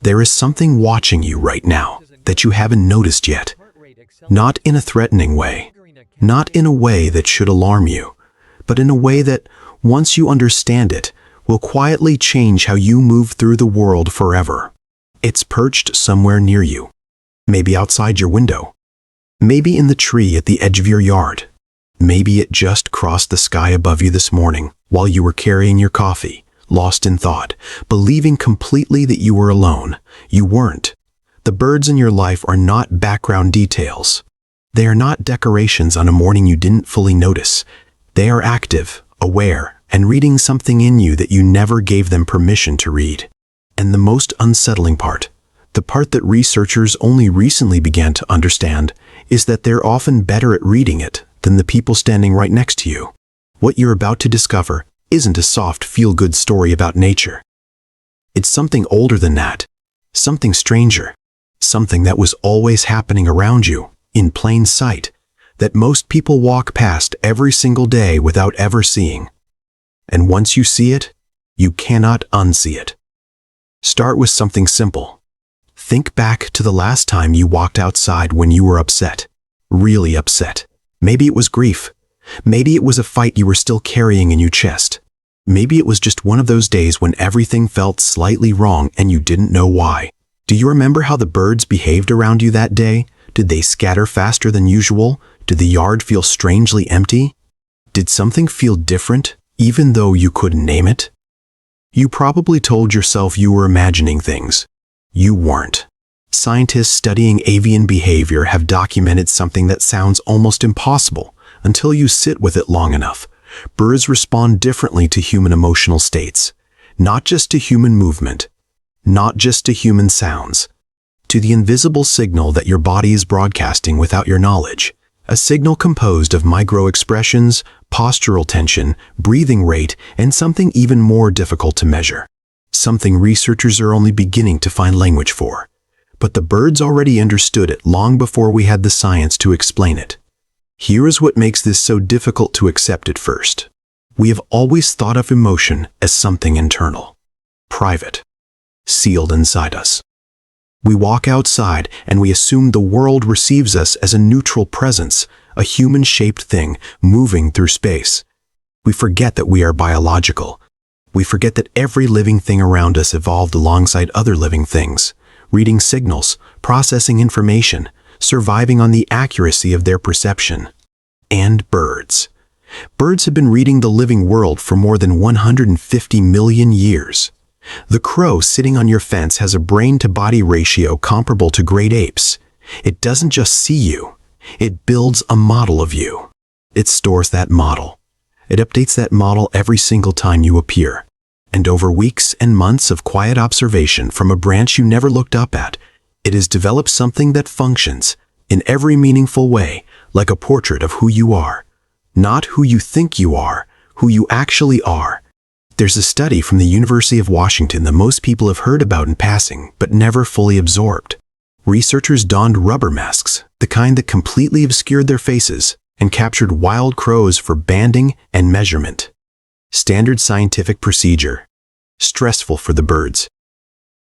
There is something watching you right now that you haven't noticed yet. Not in a threatening way, not in a way that should alarm you, but in a way that, once you understand it, will quietly change how you move through the world forever. It's perched somewhere near you, maybe outside your window, maybe in the tree at the edge of your yard. Maybe it just crossed the sky above you this morning while you were carrying your coffee, lost in thought, believing completely that you were alone. You weren't. The birds in your life are not background details. They are not decorations on a morning you didn't fully notice. They are active, aware, and reading something in you that you never gave them permission to read. And the most unsettling part, the part that researchers only recently began to understand, is that they're often better at reading it than the people standing right next to you. What you're about to discover isn't a soft, feel-good story about nature. It's something older than that, something stranger, something that was always happening around you, in plain sight, that most people walk past every single day without ever seeing. And once you see it, you cannot unsee it. Start with something simple. Think back to the last time you walked outside when you were upset, really upset. Maybe it was grief. Maybe it was a fight you were still carrying in your chest. Maybe it was just one of those days when everything felt slightly wrong and you didn't know why. Do you remember how the birds behaved around you that day? Did they scatter faster than usual? Did the yard feel strangely empty? Did something feel different, even though you couldn't name it? You probably told yourself you were imagining things. You weren't. Scientists studying avian behavior have documented something that sounds almost impossible until you sit with it long enough. Birds respond differently to human emotional states, not just to human movement, not just to human sounds, to the invisible signal that your body is broadcasting without your knowledge, a signal composed of micro-expressions, postural tension, breathing rate, and something even more difficult to measure, something researchers are only beginning to find language for. But the birds already understood it long before we had the science to explain it. Here is what makes this so difficult to accept at first. We have always thought of emotion as something internal, private, sealed inside us. We walk outside and we assume the world receives us as a neutral presence, a human-shaped thing moving through space. We forget that we are biological. We forget that every living thing around us evolved alongside other living things, reading signals, processing information, surviving on the accuracy of their perception. And birds. Birds have been reading the living world for more than 150 million years. The crow sitting on your fence has a brain-to-body ratio comparable to great apes. It doesn't just see you, it builds a model of you. It stores that model. It updates that model every single time you appear. And over weeks and months of quiet observation from a branch you never looked up at, it has developed something that functions, in every meaningful way, like a portrait of who you are. Not who you think you are, who you actually are. There's a study from the University of Washington that most people have heard about in passing, but never fully absorbed. Researchers donned rubber masks, the kind that completely obscured their faces, and captured wild crows for banding and measurement. Standard scientific procedure. Stressful for the birds,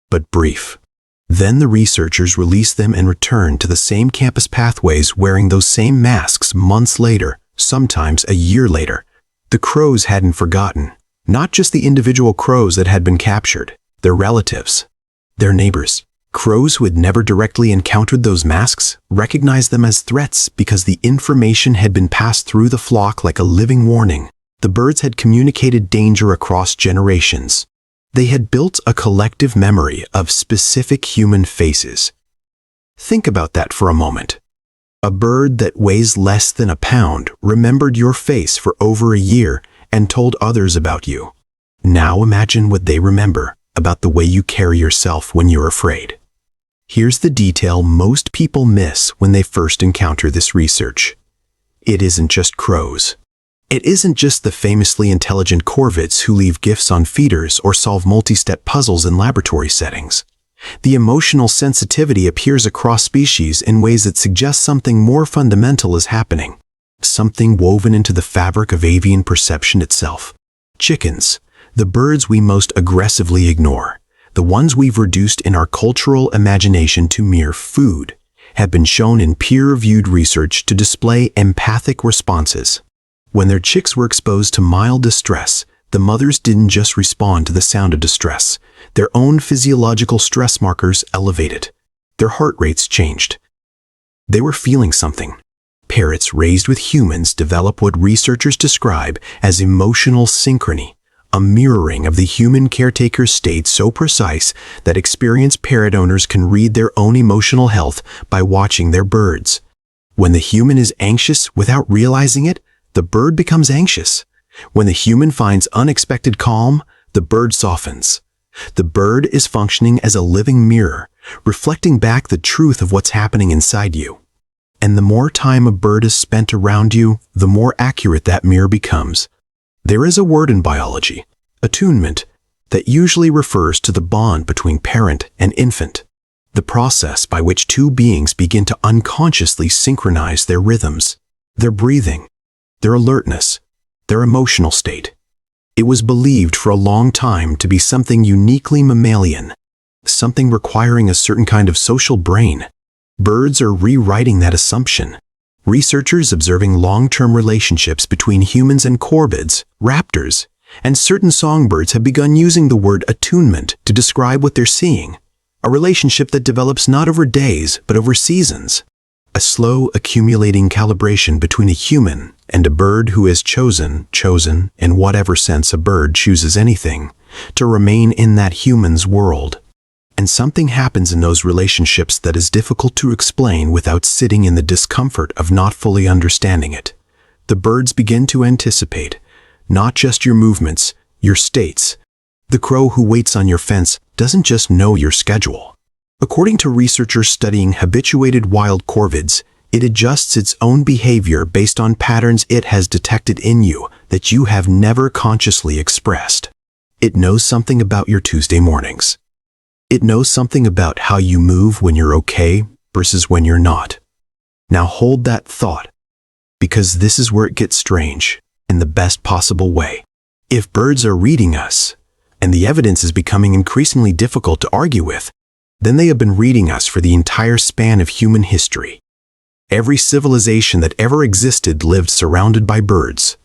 but brief. Then the researchers released them and returned to the same campus pathways wearing those same masks months later, sometimes a year later. The crows hadn't forgotten. Not just the individual crows that had been captured, their relatives, their neighbors. Crows who had never directly encountered those masks recognized them as threats because the information had been passed through the flock like a living warning. The birds had communicated danger across generations. They had built a collective memory of specific human faces. Think about that for a moment. A bird that weighs less than a pound remembered your face for over a year and told others about you. Now imagine what they remember about the way you carry yourself when you're afraid. Here's the detail most people miss when they first encounter this research. It isn't just crows. It isn't just the famously intelligent corvids who leave gifts on feeders or solve multi-step puzzles in laboratory settings. The emotional sensitivity appears across species in ways that suggest something more fundamental is happening. Something woven into the fabric of avian perception itself. Chickens, the birds we most aggressively ignore. the ones we've reduced in our cultural imagination to mere food, have been shown in peer-reviewed research to display empathic responses. When their chicks were exposed to mild distress, the mothers didn't just respond to the sound of distress. Their own physiological stress markers elevated. Their heart rates changed. They were feeling something. Parrots raised with humans develop what researchers describe as emotional synchrony, a mirroring of the human caretaker's state so precise that experienced parrot owners can read their own emotional health by watching their birds. When the human is anxious without realizing it, the bird becomes anxious. When the human finds unexpected calm, the bird softens. The bird is functioning as a living mirror, reflecting back the truth of what's happening inside you. And the more time a bird is spent around you, the more accurate that mirror becomes. There is a word in biology, attunement, that usually refers to the bond between parent and infant, the process by which two beings begin to unconsciously synchronize their rhythms, their breathing, their alertness, their emotional state. It was believed for a long time to be something uniquely mammalian, something requiring a certain kind of social brain. Birds are rewriting that assumption. Researchers observing long-term relationships between humans and corvids, raptors, and certain songbirds have begun using the word attunement to describe what they're seeing, a relationship that develops not over days but over seasons. A slow accumulating calibration between a human and a bird who has chosen, in whatever sense a bird chooses anything, to remain in that human's world. And something happens in those relationships that is difficult to explain without sitting in the discomfort of not fully understanding it. The birds begin to anticipate, not just your movements, your states. The crow who waits on your fence doesn't just know your schedule. According to researchers studying habituated wild corvids, it adjusts its own behavior based on patterns it has detected in you that you have never consciously expressed. It knows something about your Tuesday mornings. It knows something about how you move when you're okay versus when you're not. Now hold that thought, because this is where it gets strange in the best possible way. If birds are reading us, and the evidence is becoming increasingly difficult to argue with, then they have been reading us for the entire span of human history. Every civilization that ever existed lived surrounded by birds.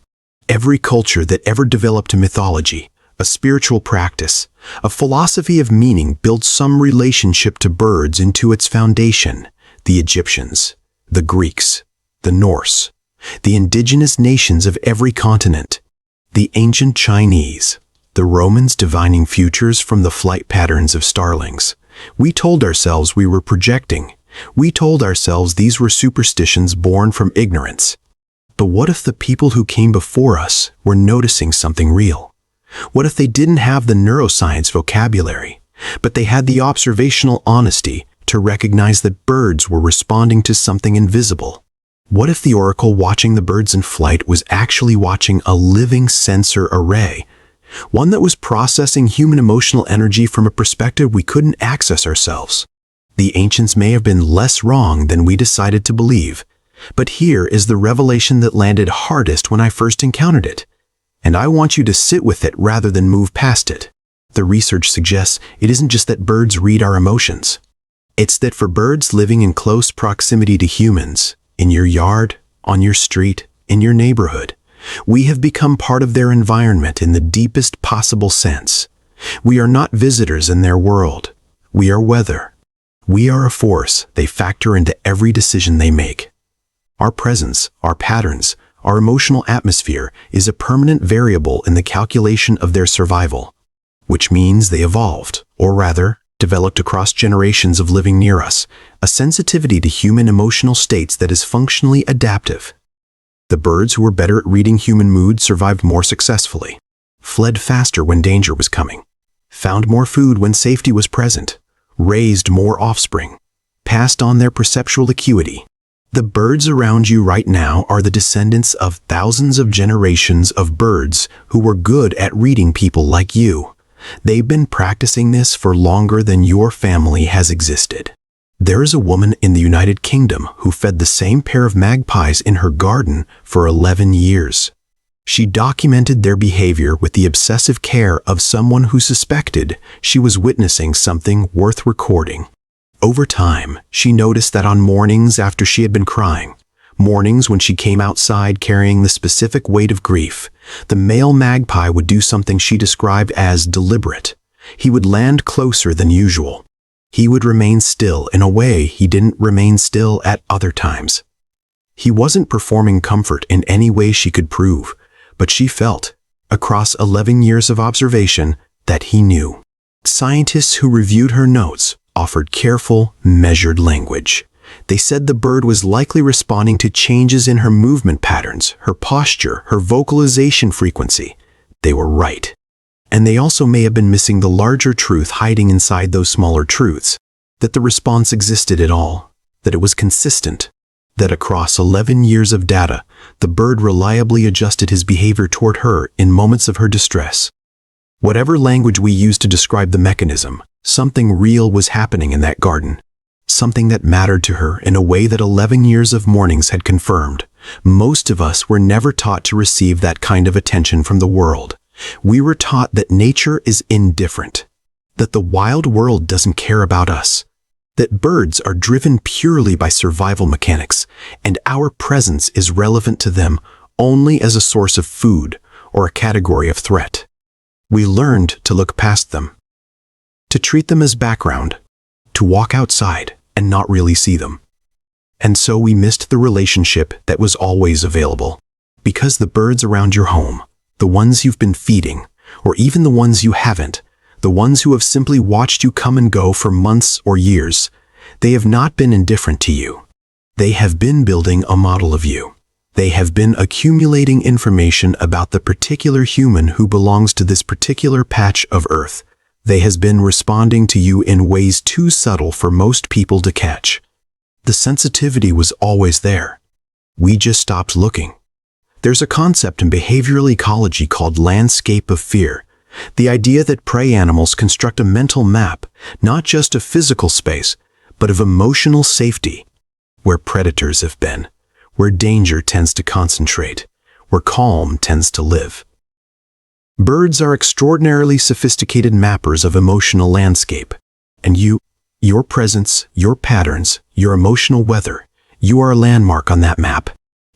Every culture that ever developed a mythology, a spiritual practice, a philosophy of meaning built some relationship to birds into its foundation. The Egyptians, the Greeks, the Norse, the indigenous nations of every continent, the ancient Chinese, the Romans divining futures from the flight patterns of starlings. We told ourselves we were projecting. We told ourselves these were superstitions born from ignorance. But what if the people who came before us were noticing something real? What if they didn't have the neuroscience vocabulary, but they had the observational honesty to recognize that birds were responding to something invisible? What if the oracle watching the birds in flight was actually watching a living sensor array, one that was processing human emotional energy from a perspective we couldn't access ourselves? The ancients may have been less wrong than we decided to believe, but here is the revelation that landed hardest when I first encountered it, and I want you to sit with it rather than move past it. The research suggests it isn't just that birds read our emotions. It's that for birds living in close proximity to humans, in your yard, on your street, in your neighborhood, we have become part of their environment in the deepest possible sense. We are not visitors in their world. We are weather. We are a force they factor into every decision they make. Our presence, our patterns, our emotional atmosphere is a permanent variable in the calculation of their survival, which means they evolved, or rather, developed across generations of living near us, a sensitivity to human emotional states that is functionally adaptive. The birds who were better at reading human mood survived more successfully, fled faster when danger was coming, found more food when safety was present, raised more offspring, passed on their perceptual acuity. The birds around you right now are the descendants of thousands of generations of birds who were good at reading people like you. They've been practicing this for longer than your family has existed. There is a woman in the United Kingdom who fed the same pair of magpies in her garden for 11 years. She documented their behavior with the obsessive care of someone who suspected she was witnessing something worth recording. Over time, she noticed that on mornings after she had been crying, mornings when she came outside carrying the specific weight of grief, the male magpie would do something she described as deliberate. He would land closer than usual. He would remain still in a way he didn't remain still at other times. He wasn't performing comfort in any way she could prove, but she felt, across 11 years of observation, that he knew. Scientists who reviewed her notes offered careful, measured language. They said the bird was likely responding to changes in her movement patterns, her posture, her vocalization frequency. They were right. And they also may have been missing the larger truth hiding inside those smaller truths, that the response existed at all, that it was consistent, that across 11 years of data, the bird reliably adjusted his behavior toward her in moments of her distress. Whatever language we use to describe the mechanism, something real was happening in that garden. Something that mattered to her in a way that 11 years of mornings had confirmed. Most of us were never taught to receive that kind of attention from the world. We were taught that nature is indifferent, that the wild world doesn't care about us, that birds are driven purely by survival mechanics, and our presence is relevant to them only as a source of food or a category of threat. We learned to look past them, to treat them as background, to walk outside and not really see them. And so we missed the relationship that was always available. Because the birds around your home, the ones you've been feeding, or even the ones you haven't, the ones who have simply watched you come and go for months or years, they have not been indifferent to you. They have been building a model of you. They have been accumulating information about the particular human who belongs to this particular patch of earth. They have been responding to you in ways too subtle for most people to catch. The sensitivity was always there. We just stopped looking. There's a concept in behavioral ecology called landscape of fear. The idea that prey animals construct a mental map, not just of physical space, but of emotional safety, where predators have been, where danger tends to concentrate, where calm tends to live. Birds are extraordinarily sophisticated mappers of emotional landscape, and your presence, your patterns, your emotional weather, you are a landmark on that map.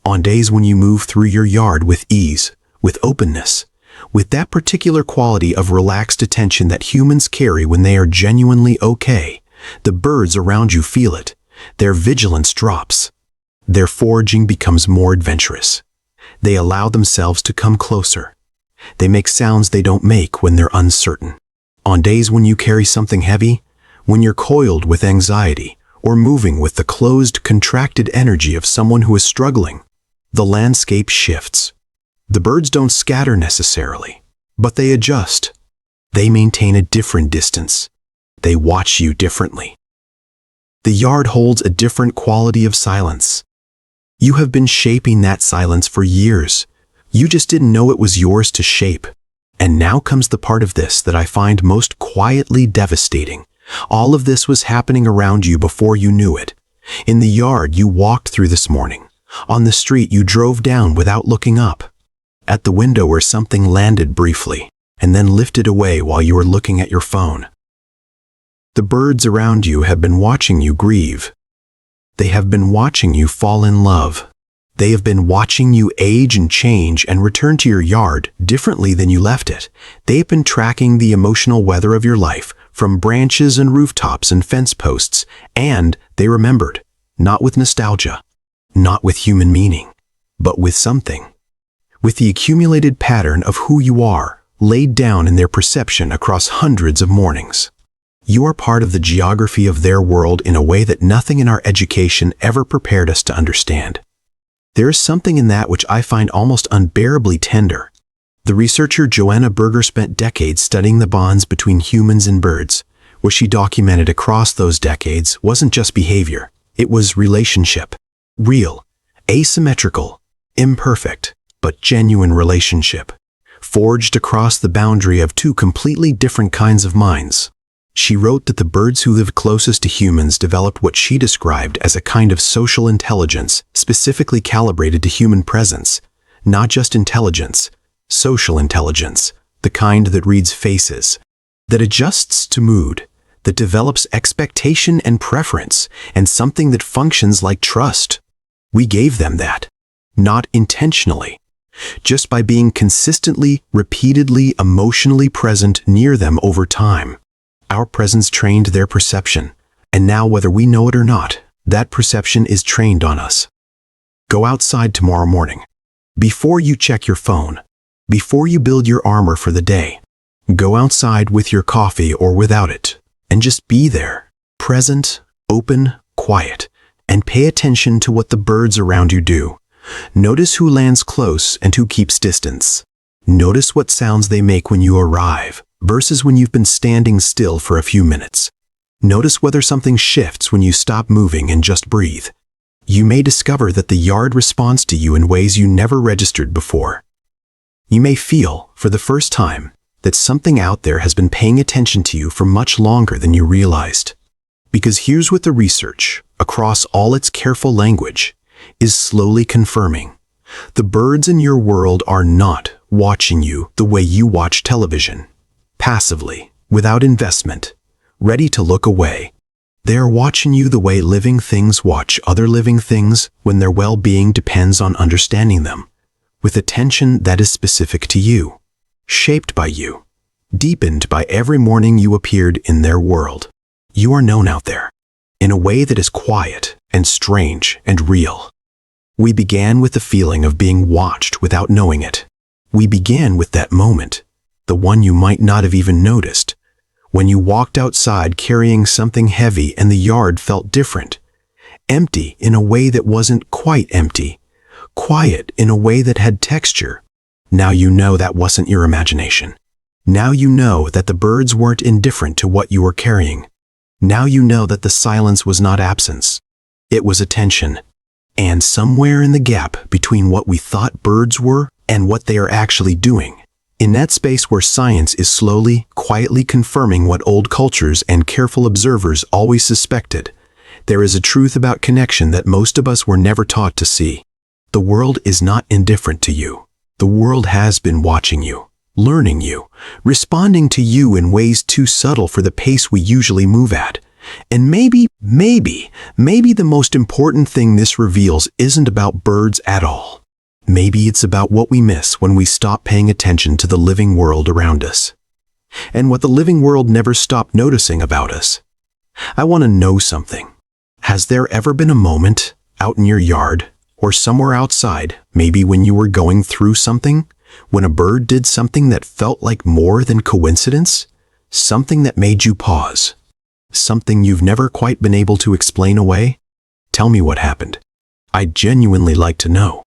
On days when you move through your yard with ease, with openness, with that particular quality of relaxed attention that humans carry when they are genuinely okay, the birds around you feel it. Their vigilance drops. Their foraging becomes more adventurous. They allow themselves to come closer. They make sounds they don't make when they're uncertain. On days when you carry something heavy, when you're coiled with anxiety, or moving with the closed, contracted energy of someone who is struggling, the landscape shifts. The birds don't scatter necessarily, but they adjust. They maintain a different distance. They watch you differently. The yard holds a different quality of silence. You have been shaping that silence for years. You just didn't know it was yours to shape. And now comes the part of this that I find most quietly devastating. All of this was happening around you before you knew it. In the yard you walked through this morning. On the street you drove down without looking up. At the window where something landed briefly, and then lifted away while you were looking at your phone. The birds around you have been watching you grieve. They have been watching you fall in love. They have been watching you age and change and return to your yard differently than you left it. They have been tracking the emotional weather of your life from branches and rooftops and fence posts, and they remembered, not with nostalgia, not with human meaning, but with something. With the accumulated pattern of who you are, laid down in their perception across hundreds of mornings. You are part of the geography of their world in a way that nothing in our education ever prepared us to understand. There is something in that which I find almost unbearably tender. The researcher Joanna Berger spent decades studying the bonds between humans and birds. What she documented across those decades wasn't just behavior, it was relationship. Real, asymmetrical, imperfect, but genuine relationship, forged across the boundary of two completely different kinds of minds. She wrote that the birds who lived closest to humans developed what she described as a kind of social intelligence specifically calibrated to human presence, Not just intelligence, social intelligence, the kind that reads faces, that adjusts to mood, that develops expectation and preference, and something that functions like trust. We gave them that, not intentionally, just by being consistently, repeatedly, emotionally present near them over time. Our presence trained their perception, and now whether we know it or not, that perception is trained on us. Go outside tomorrow morning. Before you check your phone, before you build your armor for the day, go outside with your coffee or without it, and just be there, present, open, quiet, and pay attention to what the birds around you do. Notice who lands close and who keeps distance. Notice what sounds they make when you arrive versus when you've been standing still for a few minutes. Notice whether something shifts when you stop moving and just breathe. You may discover that the yard responds to you in ways you never registered before. You may feel, for the first time, that something out there has been paying attention to you for much longer than you realized. Because here's what the research, across all its careful language, is slowly confirming. The birds in your world are not watching you the way you watch television, passively, without investment, ready to look away. They are watching you the way living things watch other living things when their well-being depends on understanding them, with attention that is specific to you, shaped by you, deepened by every morning you appeared in their world. You are known out there, in a way that is quiet and strange and real. We began with the feeling of being watched without knowing it. We began with that moment, the one you might not have even noticed, when you walked outside carrying something heavy and the yard felt different, empty in a way that wasn't quite empty, quiet in a way that had texture. Now you know that wasn't your imagination. Now you know that the birds weren't indifferent to what you were carrying. Now you know that the silence was not absence. It was attention. And somewhere in the gap between what we thought birds were and what they are actually doing, in that space where science is slowly, quietly confirming what old cultures and careful observers always suspected, there is a truth about connection that most of us were never taught to see. The world is not indifferent to you. The world has been watching you, learning you, responding to you in ways too subtle for the pace we usually move at. And maybe the most important thing this reveals isn't about birds at all. Maybe it's about what we miss when we stop paying attention to the living world around us, and what the living world never stopped noticing about us. I want to know something. Has there ever been a moment, out in your yard, or somewhere outside, maybe when you were going through something, when a bird did something that felt like more than coincidence? Something that made you pause? Something you've never quite been able to explain away? Tell me what happened. I'd genuinely like to know.